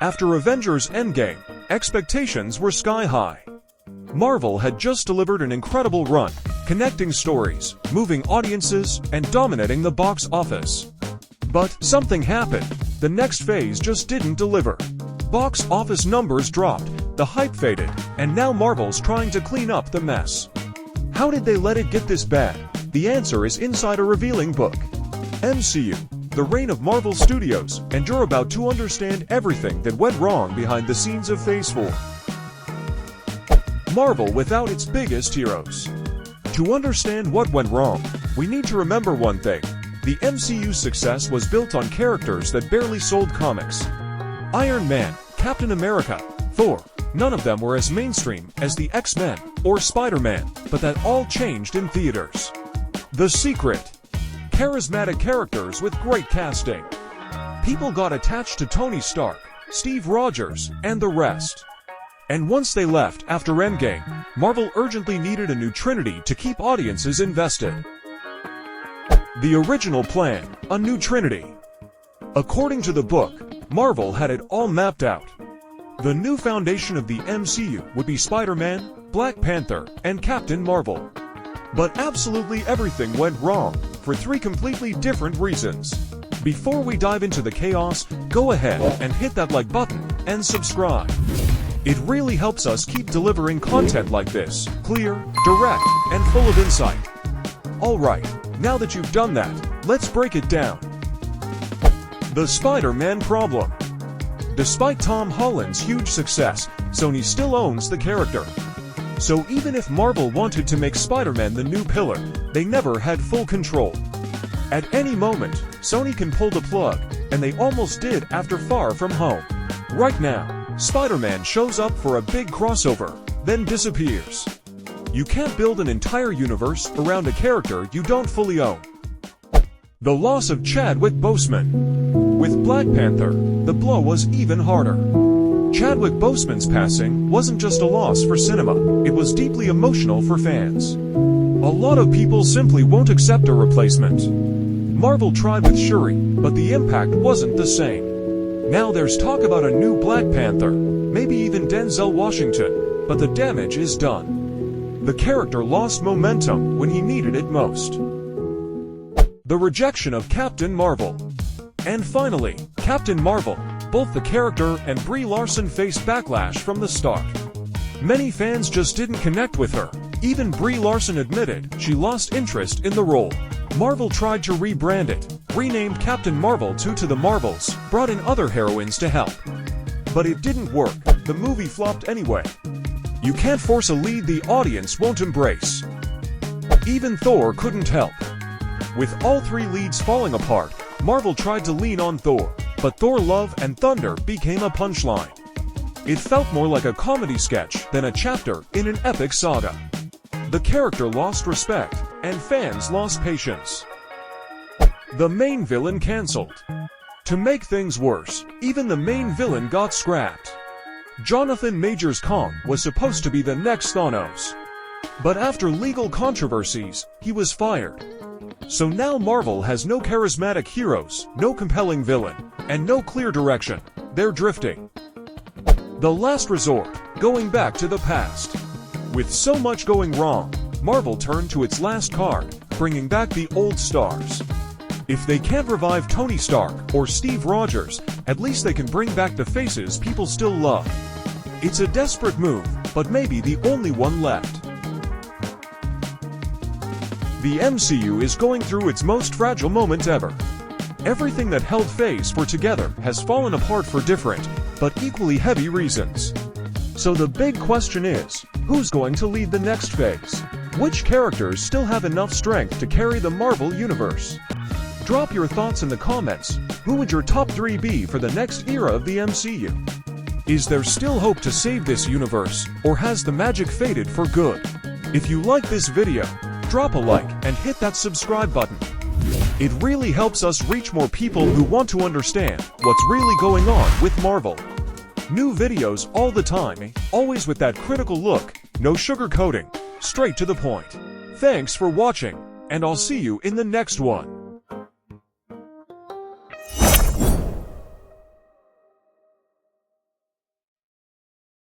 After Avengers Endgame, expectations were sky high. Marvel had just delivered an incredible run, connecting stories, moving audiences, and dominating the box office. But something happened. The next phase just didn't deliver. Box office numbers dropped, the hype faded, and now Marvel's trying to clean up the mess. How did they let it get this bad? The answer is inside a revealing book. MCU, The Reign of Marvel Studios, and you're about to understand everything that went wrong behind the scenes of Phase 4. Marvel without its biggest heroes. To understand what went wrong, we need to remember one thing. The MCU's success was built on characters that barely sold comics. Iron Man, Captain America, Thor, none of them were as mainstream as the X-Men or Spider-Man, but that all changed in theaters. The secret: charismatic characters with great casting. People got attached to Tony Stark, Steve Rogers, and the rest. And once they left after Endgame, Marvel urgently needed a new Trinity to keep audiences invested. The original plan, a new Trinity. According to the book, Marvel had it all mapped out. The new foundation of the MCU would be Spider-Man, Black Panther, and Captain Marvel. But absolutely everything went wrong, for three completely different reasons. Before we dive into the chaos, go ahead and hit that like button and subscribe. It really helps us keep delivering content like this, clear, direct, and full of insight. Alright, now that you've done that, let's break it down. The SpiderMan Problem. Despite Tom Holland's huge success, Sony still owns the character. So even if Marvel wanted to make Spider-Man the new pillar, they never had full control. At any moment, Sony can pull the plug, and they almost did after Far From Home. Right now, Spider-Man shows up for a big crossover, then disappears. You can't build an entire universe around a character you don't fully own. The loss of Chadwick Boseman. With Black Panther, the blow was even harder. Chadwick Boseman's passing wasn't just a loss for cinema, it was deeply emotional for fans. A lot of people simply won't accept a replacement. Marvel tried with Shuri, but the impact wasn't the same. Now there's talk about a new Black Panther, maybe even Denzel Washington, but the damage is done. The character lost momentum when he needed it most. The rejection of Captain Marvel. And finally, Captain Marvel. Both the character and Brie Larson faced backlash from the start. Many fans just didn't connect with her. Even Brie Larson admitted she lost interest in the role. Marvel tried to rebrand it, renamed Captain Marvel to The Marvels, brought in other heroines to help. But it didn't work. The movie flopped anyway. You can't force a lead the audience won't embrace. Even Thor couldn't help. With all three leads falling apart, Marvel tried to lean on Thor, but Thor: Love and Thunder became a punchline. It felt more like a comedy sketch than a chapter in an epic saga. The character lost respect, and fans lost patience. The main villain cancelled. To make things worse, even the main villain got scrapped. Jonathan Majors Kang was supposed to be the next Thanos. But after legal controversies, he was fired. So now Marvel has no charismatic heroes, no compelling villain, and no clear direction. They're drifting. The last resort, going back to the past. With so much going wrong, Marvel turned to its last card, bringing back the old stars. If they can't revive Tony Stark or Steve Rogers, at least they can bring back the faces people still love. It's a desperate move, but maybe the only one left. The MCU is going through its most fragile moment ever. Everything that held Phase 4 together has fallen apart for different, but equally heavy reasons. So the big question is, who's going to lead the next phase? Which characters still have enough strength to carry the Marvel Universe? Drop your thoughts in the comments. Who would your top 3 be for the next era of the MCU? Is there still hope to save this universe, or has the magic faded for good? If you like this video, drop a like and hit that subscribe button. It really helps us reach more people who want to understand what's really going on with Marvel. New videos all the time, always with that critical look, no sugarcoating, straight to the point. Thanks for watching, and I'll see you in the next one.